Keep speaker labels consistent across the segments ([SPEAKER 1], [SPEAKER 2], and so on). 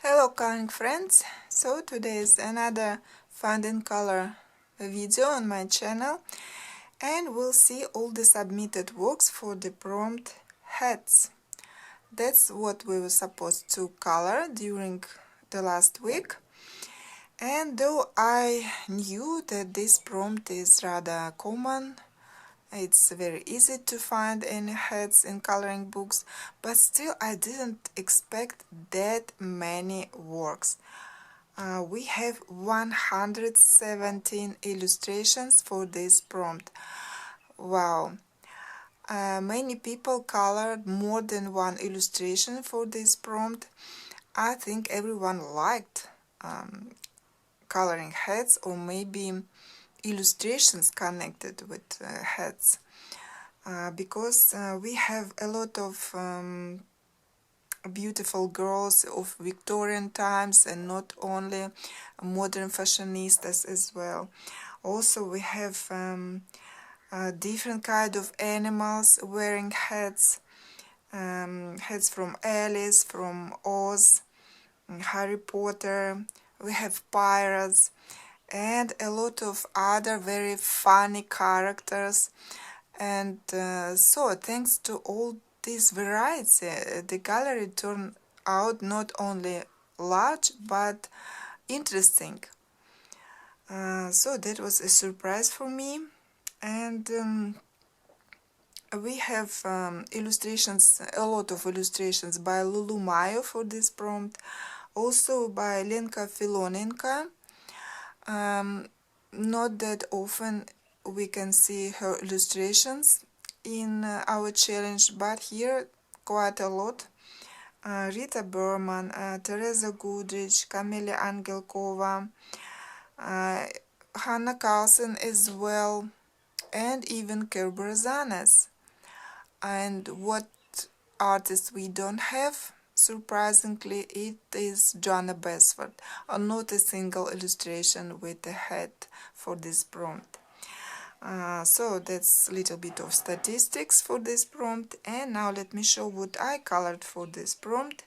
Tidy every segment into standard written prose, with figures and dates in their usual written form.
[SPEAKER 1] Hello coloring friends, so today is another Find in Color video on my channel and we'll see all the submitted works for the prompt hats. That's what we were supposed to color during the last week, and though I knew that this prompt is rather common, it's very easy to find any hats in coloring books, but still I didn't expect that many works. We have 117 illustrations for this prompt. Wow! Many people colored more than one illustration for this prompt. I think everyone liked coloring hats or maybe illustrations connected with hats, because we have a lot of beautiful girls of Victorian times and not only modern fashionistas as well. Also we have different kind of animals wearing hats, hats from Alice, from Oz, Harry Potter. We have pirates and a lot of other very funny characters, and so thanks to all this variety, the gallery turned out not only large but interesting. So that was a surprise for me, and we have illustrations, a lot of illustrations by Lulu Mayo for this prompt, also by Lenka Filonenko. Not that often we can see her illustrations in our challenge, but here quite a lot. Rita Berman, Teresa Goodrich, Camelia Angelkova, Hannah Carlson as well, and even Kerber Zanes. And what artist we don't have? Surprisingly, it is Joanna Basford. Not a single illustration with a hat for this prompt. So that's a little bit of statistics for this prompt, and now let me show what I colored for this prompt.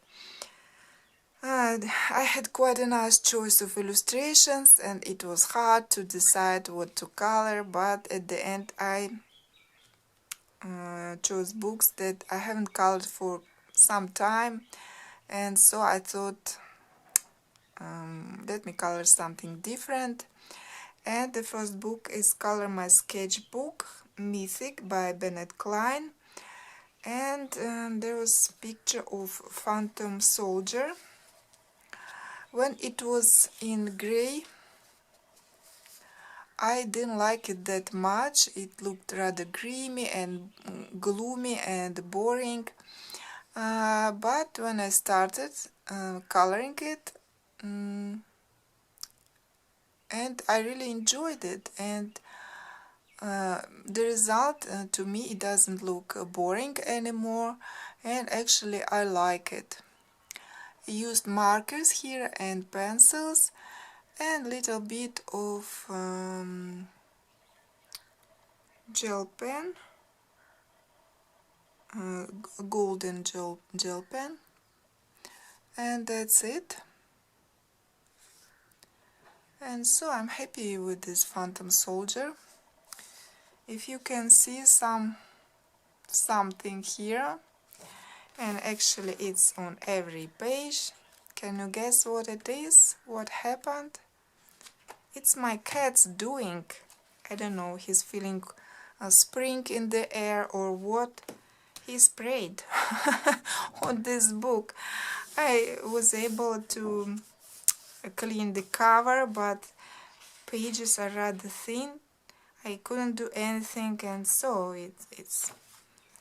[SPEAKER 1] I had quite a nice choice of illustrations and it was hard to decide what to color, but at the end I chose books that I haven't colored for some time, and so I thought let me color something different. And the first book is Color My Sketchbook Mythic by Bennett Klein, and there was a picture of Phantom Soldier. When it was in gray, I didn't like it that much. It looked rather grimy and gloomy and boring, but when I started coloring it, and I really enjoyed it, and the result, to me, it doesn't look boring anymore, and actually I like it. I used markers here and pencils and little bit of gel pen, golden gel pen, and that's it. And so I'm happy with this Phantom Soldier. If you can see something here, and actually it's on every page. Can you guess what it is? What happened? It's my cat's doing. I don't know, he's feeling a spring in the air or what. He sprayed on this book. I was able to clean the cover, but pages are rather thin. I couldn't do anything, and so it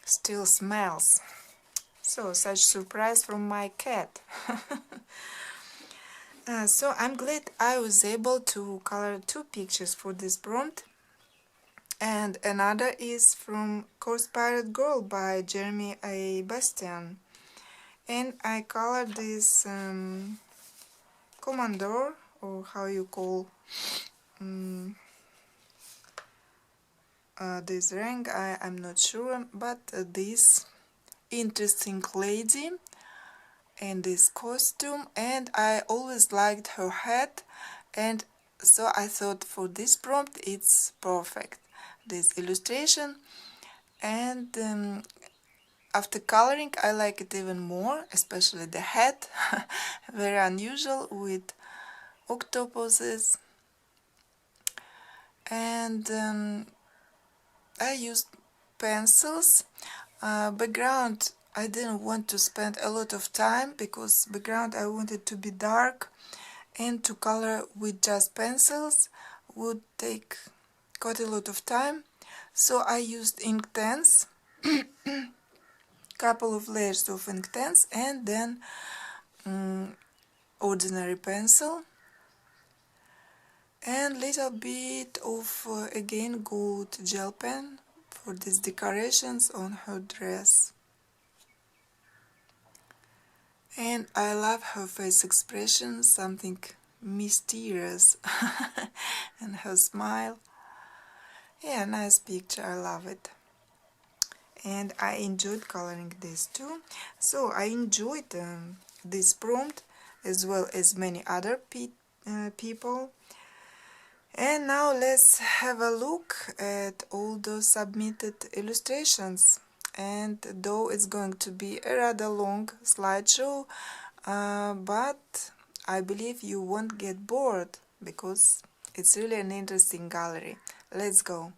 [SPEAKER 1] still smells. So such surprise from my cat. So I'm glad I was able to color two pictures for this prompt, and another is from Course Pirate Girl by Jeremy A. Bastian, and I colored this Commodore, or how you call this rank, I'm not sure, but this interesting lady in this costume, and I always liked her hat, and so I thought for this prompt it's perfect, this illustration. And after coloring I like it even more, especially the hat. Very unusual with octopuses. And I used pencils. Background, I didn't want to spend a lot of time because background I wanted to be dark, and to color with just pencils would take quite a lot of time. So I used Inktense, couple of layers of Inktense, and then ordinary pencil, and little bit of again gold gel pen for these decorations on her dress. And I love her face expression, something mysterious, and her smile. Yeah, nice picture, I love it. And I enjoyed coloring this too. So I enjoyed this prompt as well as many other people. And now let's have a look at all those submitted illustrations. And though it's going to be a rather long slideshow, but I believe you won't get bored because it's really an interesting gallery. Let's go.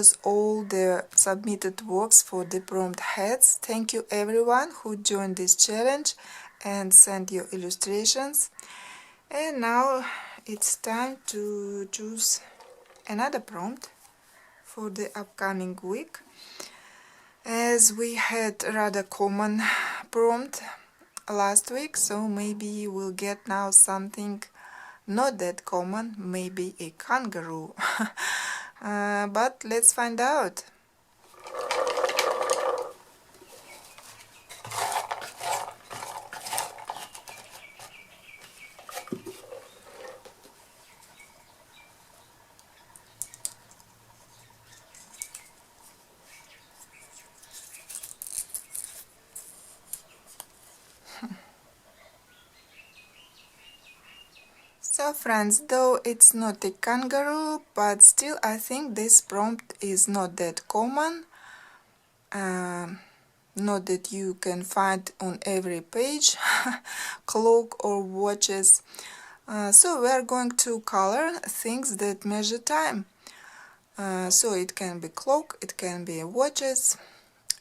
[SPEAKER 1] was all the submitted works for the prompt heads. Thank you everyone who joined this challenge and sent your illustrations. And now it's time to choose another prompt for the upcoming week, as we had a rather common prompt last week, so maybe we'll get now something not that common, maybe a kangaroo. But let's find out. So friends, though it's not a kangaroo, but still I think this prompt is not that common, not that you can find on every page, clock or watches. So we are going to color things that measure time. So it can be clock, it can be watches,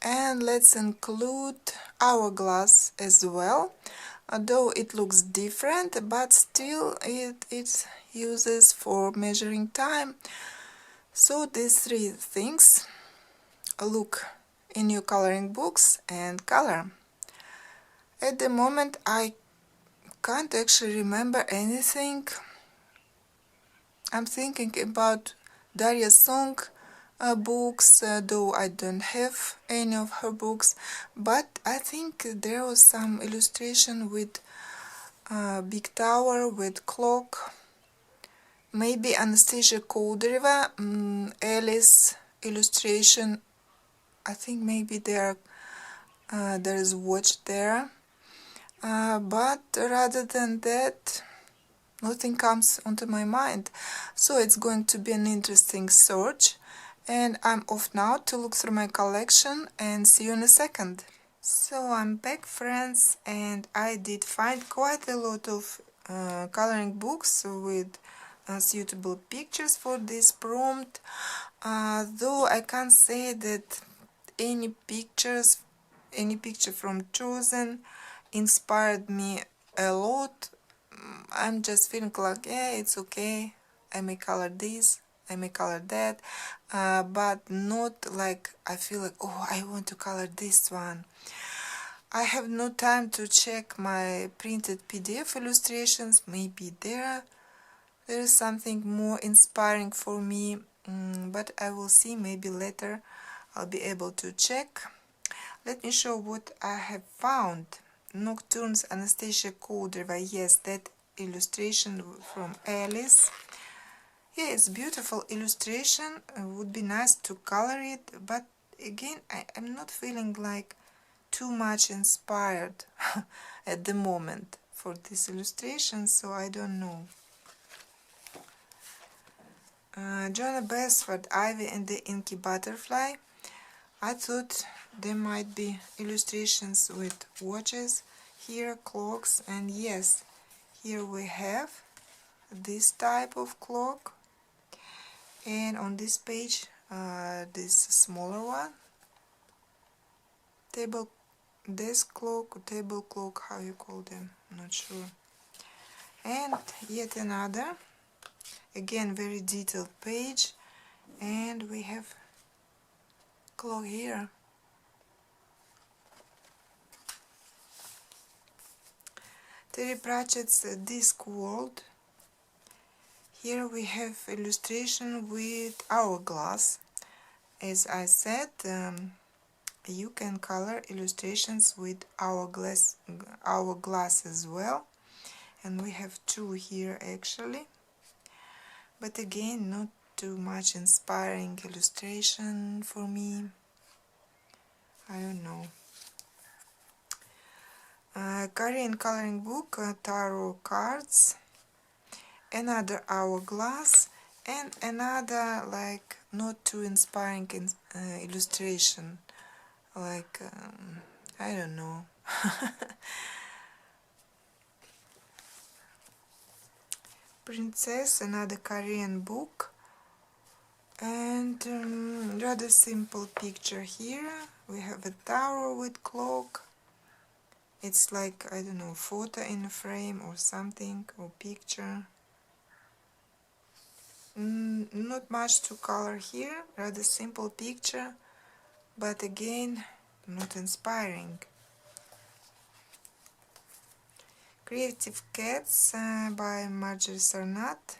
[SPEAKER 1] and let's include hourglass as well. Although it looks different, but still it uses for measuring time. So these three things, look in your coloring books and color. At the moment I can't actually remember anything. I'm thinking about Daria Song books, though I don't have any of her books, but I think there was some illustration with big tower, with clock, maybe Anastasia Koldreva, Alice illustration. I think maybe there is watch there, but rather than that, nothing comes onto my mind. So it's going to be an interesting search, and I'm off now to look through my collection, and see you in a second. So I'm back, friends, and I did find quite a lot of coloring books with suitable pictures for this prompt, though I can't say that any picture from Chosen inspired me a lot. I'm just feeling like, yeah, it's okay, I may color this, I may color that, but not like I feel like, oh, I want to color this one. I have no time to check my printed PDF illustrations. Maybe there is something more inspiring for me, but I will see. Maybe later I'll be able to check. Let me show what I have found. Nocturnes, Anastasia Koldreva. Yes, that illustration from Alice. Yeah, it's beautiful illustration. Would be nice to color it, but again, I'm not feeling like too much inspired at the moment for this illustration, so I don't know. Joanna Basford, Ivy and the Inky Butterfly. I thought there might be illustrations with watches here, clocks, and yes, here we have this type of clock, and on this page this smaller one, desk clock, table clock, how you call them, not sure. And yet another, again very detailed page, and we have clock here. Terry Pratchett's Discworld. Here we have illustration with hourglass. As I said, you can color illustrations with hourglass as well, and we have two here actually, but again not too much inspiring illustration for me. I don't know. Korean coloring book, tarot cards, another hourglass, and another like not too inspiring illustration, like I don't know. Princess, another Korean book, And rather simple picture here. We have a tower with clock. It's like, I don't know, photo in a frame or something, or picture. Not much to color here, rather simple picture, but again, not inspiring. Creative Cats by Marjorie Sarnat.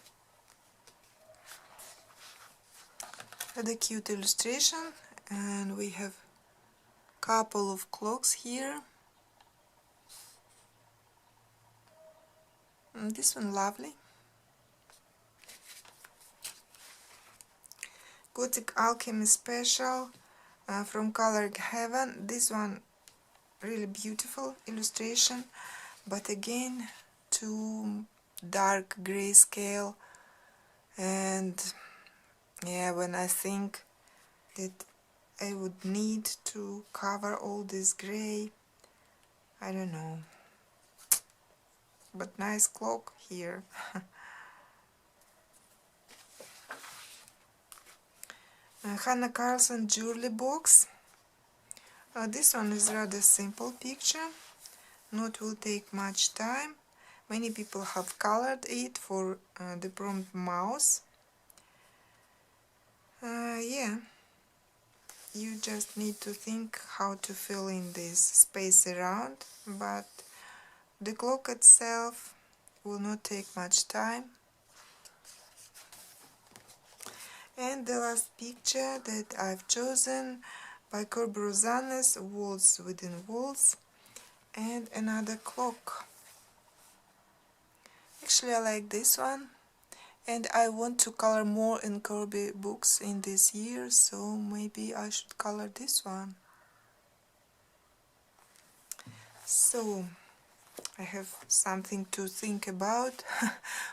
[SPEAKER 1] The cute illustration, and we have couple of clocks here. And this one lovely. Gothic Alchemy Special from Color Heaven. This one really beautiful illustration, but again too dark grayscale, and yeah, when I think that I would need to cover all this gray, I don't know, but nice clock here. Hannah Carlson Jewelry Box. This one is rather simple picture, not will take much time. Many people have colored it for the prompt mouse. Yeah, you just need to think how to fill in this space around, but the clock itself will not take much time. And the last picture that I've chosen by Corb Rosanes, Walls Within Walls, and another clock. Actually, I like this one, and I want to color more in Corby books in this year, so maybe I should color this one. So I have something to think about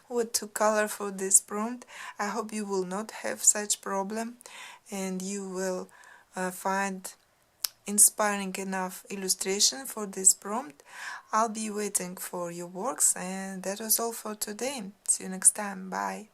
[SPEAKER 1] what to color for this prompt. I hope you will not have such problem, and you will find inspiring enough illustration for this prompt. I'll be waiting for your works, and that was all for today. See you next time. Bye.